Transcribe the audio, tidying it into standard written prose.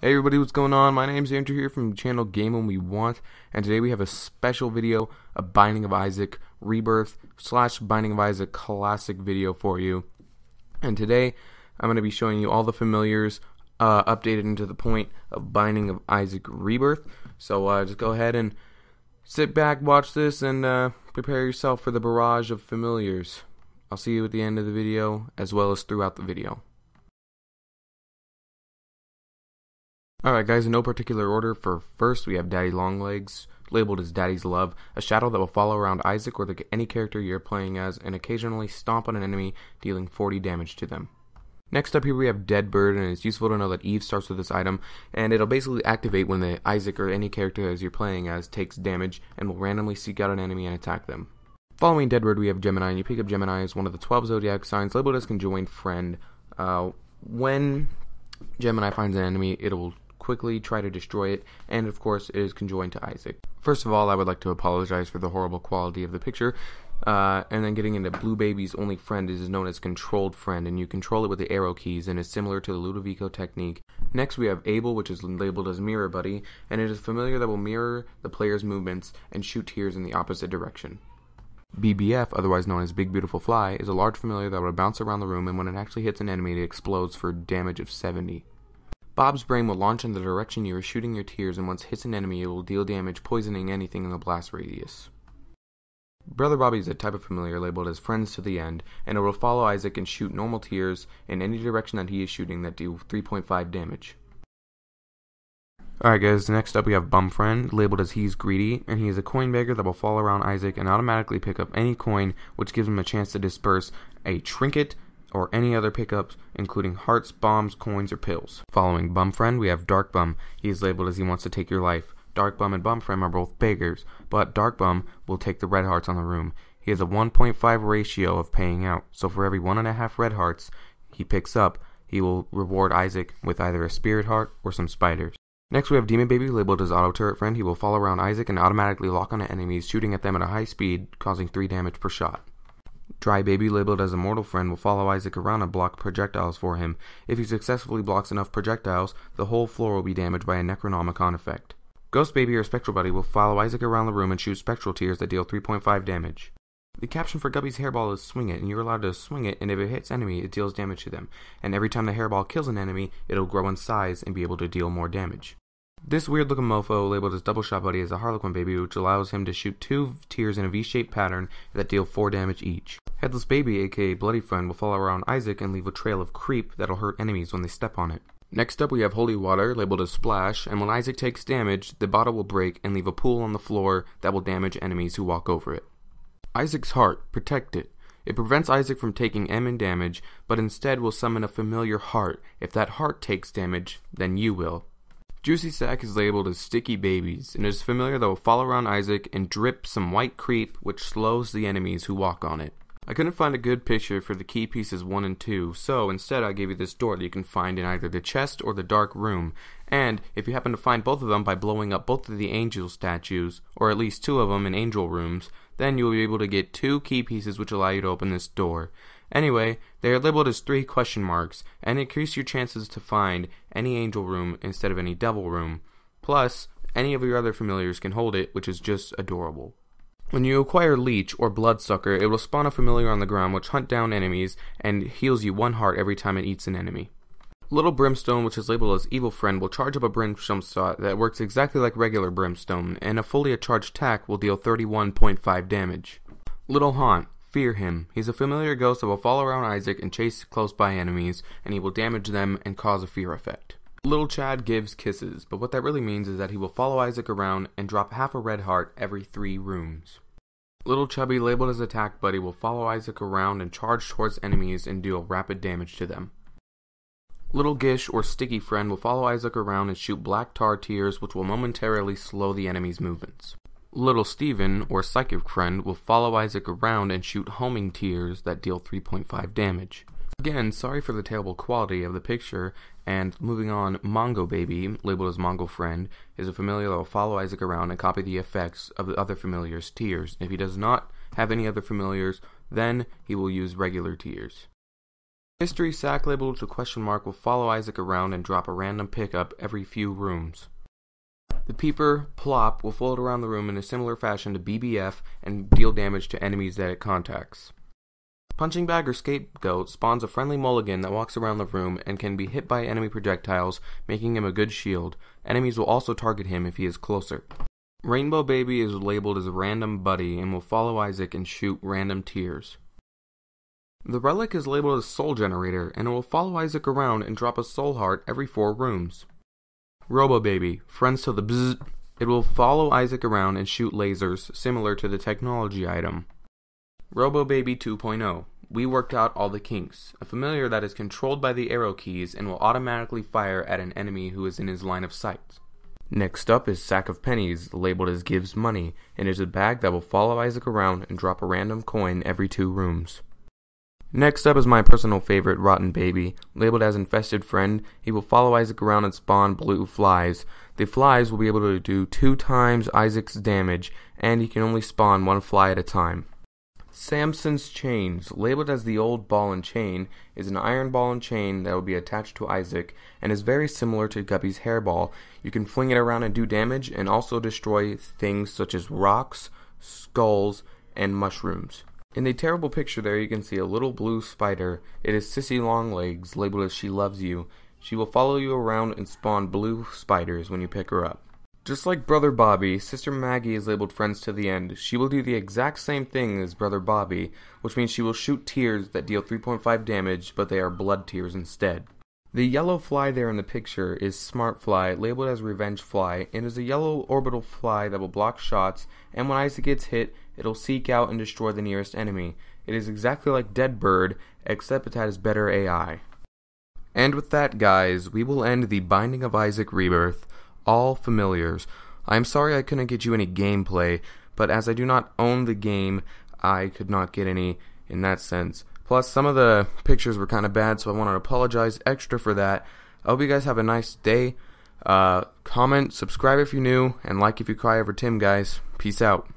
Hey everybody, what's going on? My name's Andrew here from the channel Game When We Want, and today we have a special video, a Binding of Isaac Rebirth / Binding of Isaac classic video for you. And today I'm going to be showing you all the familiars updated into the point of Binding of Isaac Rebirth. So just go ahead and sit back, watch this, and prepare yourself for the barrage of familiars. I'll see you at the end of the video as well as throughout the video. Alright guys, in no particular order, for first we have Daddy Longlegs, labeled as Daddy's Love, a shadow that will follow around Isaac or any character you're playing as and occasionally stomp on an enemy, dealing 40 damage to them. Next up here we have Dead Bird, and it's useful to know that Eve starts with this item, and it'll basically activate when the Isaac or any character as you're playing as takes damage and will randomly seek out an enemy and attack them. Following Dead Bird we have Gemini, and you pick up Gemini as one of the 12 zodiac signs, labeled as Conjoined Friend. When Gemini finds an enemy, it will quickly try to destroy it, and of course it is conjoined to Isaac. First of all, I would like to apologize for the horrible quality of the picture, and then getting into Blue Baby's only friend is known as Controlled Friend, and you control it with the arrow keys and is similar to the Ludovico technique. Next we have Abel, which is labeled as Mirror Buddy, and it is familiar that will mirror the player's movements and shoot tears in the opposite direction. BBF, otherwise known as Big Beautiful Fly, is a large familiar that will bounce around the room, and when it actually hits an enemy it explodes for damage of 70. Bob's Brain will launch in the direction you are shooting your tears, and once it hits an enemy it will deal damage, poisoning anything in the blast radius. Brother Bobby is a type of familiar labeled as Friends to the End, and it will follow Isaac and shoot normal tears in any direction that he is shooting that deal 3.5 damage. Alright guys, next up we have Bum Friend, labeled as He's Greedy, and he is a coin beggar that will follow around Isaac and automatically pick up any coin, which gives him a chance to disperse a trinket or any other pickups, including hearts, bombs, coins, or pills. Following Bum Friend, we have Dark Bum. He is labeled as he wants to take your life. Dark Bum and Bum Friend are both beggars, but Dark Bum will take the red hearts on the room. He has a 1.5 ratio of paying out, so for every 1.5 red hearts he picks up, he will reward Isaac with either a spirit heart or some spiders. Next we have Demon Baby, labeled as Auto Turret Friend. He will follow around Isaac and automatically lock onto enemies, shooting at them at a high speed, causing 3 damage per shot. Dry Baby, labeled as Immortal Friend, will follow Isaac around and block projectiles for him. If he successfully blocks enough projectiles, the whole floor will be damaged by a Necronomicon effect. Ghost Baby or Spectral Buddy will follow Isaac around the room and shoot spectral tears that deal 3.5 damage. The caption for Guppy's Hairball is Swing It, and you're allowed to swing it, and if it hits enemy, it deals damage to them. And every time the hairball kills an enemy, it'll grow in size and be able to deal more damage. This weird looking mofo, labeled as Double Shot Buddy, is a Harlequin Baby, which allows him to shoot 2 tears in a V-shaped pattern that deal 4 damage each. Headless Baby, aka Bloody Friend, will follow around Isaac and leave a trail of creep that'll hurt enemies when they step on it. Next up we have Holy Water, labeled as Splash, and when Isaac takes damage, the bottle will break and leave a pool on the floor that will damage enemies who walk over it. Isaac's Heart, Protect It. It prevents Isaac from taking M damage, but instead will summon a familiar heart. If that heart takes damage, then you will. Juicy Sack is labeled as Sticky Babies, and is familiar that will follow around Isaac and drip some white creep which slows the enemies who walk on it. I couldn't find a good picture for the key pieces 1 and 2, so instead I gave you this door that you can find in either the chest or the dark room, and if you happen to find both of them by blowing up both of the angel statues, or at least 2 of them in angel rooms, then you will be able to get 2 key pieces which allow you to open this door. Anyway, they are labeled as 3 question marks, and increase your chances to find any angel room instead of any devil room. Plus, any of your other familiars can hold it, which is just adorable. When you acquire Leech or Bloodsucker, it will spawn a familiar on the ground which hunt down enemies and heals you 1 heart every time it eats an enemy. Little Brimstone, which is labeled as Evil Friend, will charge up a Brimstone shot that works exactly like regular Brimstone, and a fully charged attack will deal 31.5 damage. Little Haunt, Fear Him. He's a familiar ghost that will follow around Isaac and chase close by enemies, and he will damage them and cause a fear effect. Little Chad gives kisses, but what that really means is that he will follow Isaac around and drop half a red heart every 3 rooms. Little Chubby, labeled as Attack Buddy, will follow Isaac around and charge towards enemies and deal rapid damage to them. Little Gish or Sticky Friend will follow Isaac around and shoot black tar tears which will momentarily slow the enemy's movements. Little Steven or Psychic Friend will follow Isaac around and shoot homing tears that deal 3.5 damage. Again, sorry for the terrible quality of the picture, and moving on, Mongo Baby, labeled as Mongo Friend, is a familiar that will follow Isaac around and copy the effects of the other familiars' tears. If he does not have any other familiars, then he will use regular tears. Mystery sack labeled with a question mark will follow Isaac around and drop a random pickup every few rooms. The peeper, plop, will float around the room in a similar fashion to BBF and deal damage to enemies that it contacts. Punching bag or scapegoat spawns a friendly mulligan that walks around the room and can be hit by enemy projectiles, making him a good shield. Enemies will also target him if he is closer. Rainbow Baby is labeled as a random buddy and will follow Isaac and shoot random tears. The Relic is labeled as Soul Generator and it will follow Isaac around and drop a soul heart every 4 rooms. Robo Baby, friends to the bzzz. It will follow Isaac around and shoot lasers, similar to the technology item. Robo Baby 2.0. We worked out all the kinks. A familiar that is controlled by the arrow keys and will automatically fire at an enemy who is in his line of sight. Next up is Sack of Pennies, labeled as Gives Money, and is a bag that will follow Isaac around and drop a random coin every 2 rooms. Next up is my personal favorite, Rotten Baby. Labeled as Infested Friend, he will follow Isaac around and spawn blue flies. The flies will be able to do 2 times Isaac's damage, and he can only spawn 1 fly at a time. Samson's Chains, labeled as the Old Ball and Chain, is an iron ball and chain that will be attached to Isaac, and is very similar to Guppy's hairball. You can fling it around and do damage, and also destroy things such as rocks, skulls, and mushrooms. In the terrible picture there you can see a little blue spider. It is Sissy Longlegs, labeled as She Loves You. She will follow you around and spawn blue spiders when you pick her up. Just like Brother Bobby, Sister Maggie is labeled Friends to the End. She will do the exact same thing as Brother Bobby, which means she will shoot tears that deal 3.5 damage, but they are blood tears instead. The yellow fly there in the picture is Smart Fly, labeled as Revenge Fly, and is a yellow orbital fly that will block shots, and when Isaac gets hit, it'll seek out and destroy the nearest enemy. It is exactly like Dead Bird, except it has better AI. And with that, guys, we will end the Binding of Isaac Rebirth. All familiars. I'm sorry I couldn't get you any gameplay, but as I do not own the game, I could not get any in that sense. Plus, some of the pictures were kind of bad, so I want to apologize extra for that. I hope you guys have a nice day. Comment, subscribe if you're new, and like if you cry over Tim, guys. Peace out.